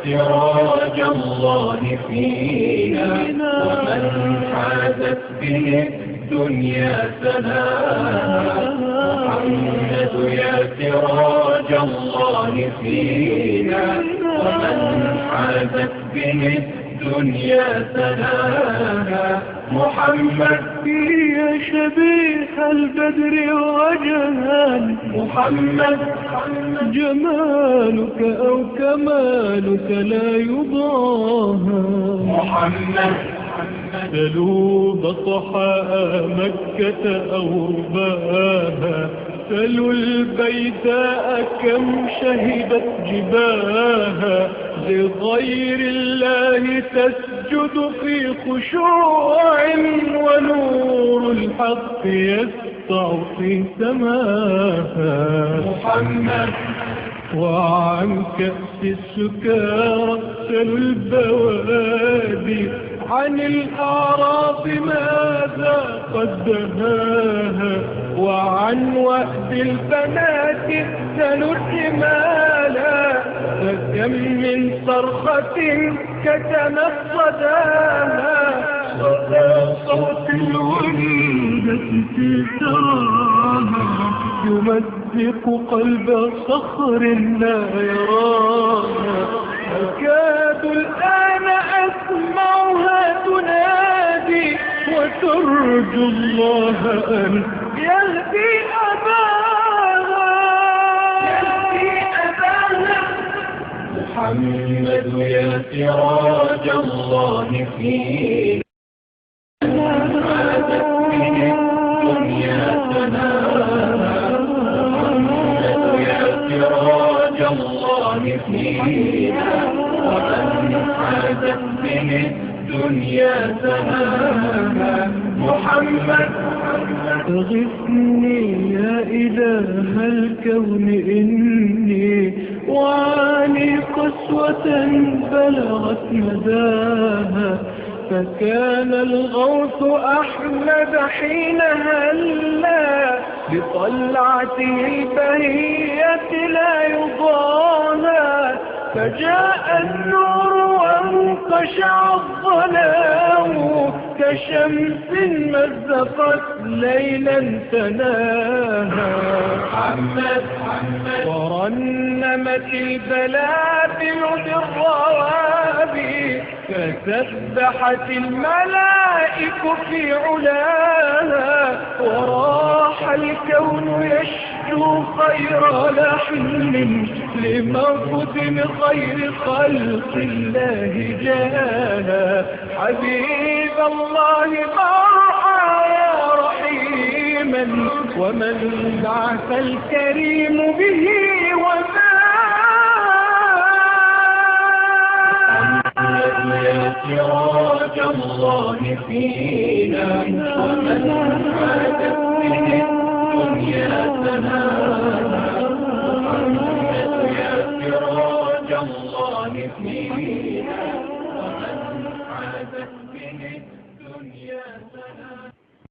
سراج الله فينا ومن حازت به الدنيا سناها. محمد يا سراج الله فينا ومن حازت به الدنيا سناها. محمد يا شبيه البدر وجهان، محمد جمالك أو كمالك لا يضاهى. محمد سلوا بطحاء مكة أو رباها، سلوا البيداء كم شهدت جباها، لغير الله تسجد في خشوع، ونور الحق يسطع في سماها. محمد وعن كأس السكارى سلوا البوادي، عن الأعراض ماذا قد دهاها، وعن وأد البنات سلوا الجمالا، فكم من صرخة كتمت صداها، صدى صوت الوردة في تراها، يمزق قلب صخر لا يراها. أكاد الآن أسمعها تنادي، وترجو الله أن يهدي أباها. محمد يا سراج الله فينا حازت به الدنيا سناها. محمد يا سراج الله فينا ومن حازت به الدنيا سناها. محمد أغثني يا إله الكون إني وعاني قسوة بلغت مداها، فكان الغوث أحمد حين هلا بطلعته البهية لا يضاهى، فجاء النور وانقشع الظلام، كشمس مزقت ليلا تناها. محمد ورنمت البلابل بالروابي، فسبحت الملائك في علاها، وراح الكون يشجو خير لحن لموت خير خلق الله جاها. حبيب الله مرعى يا رحيما، ومن بعث الكريم به وما. يا سراج الله فينا ومن حازت به الدنيا سناها. محمد يا سراج الله فينا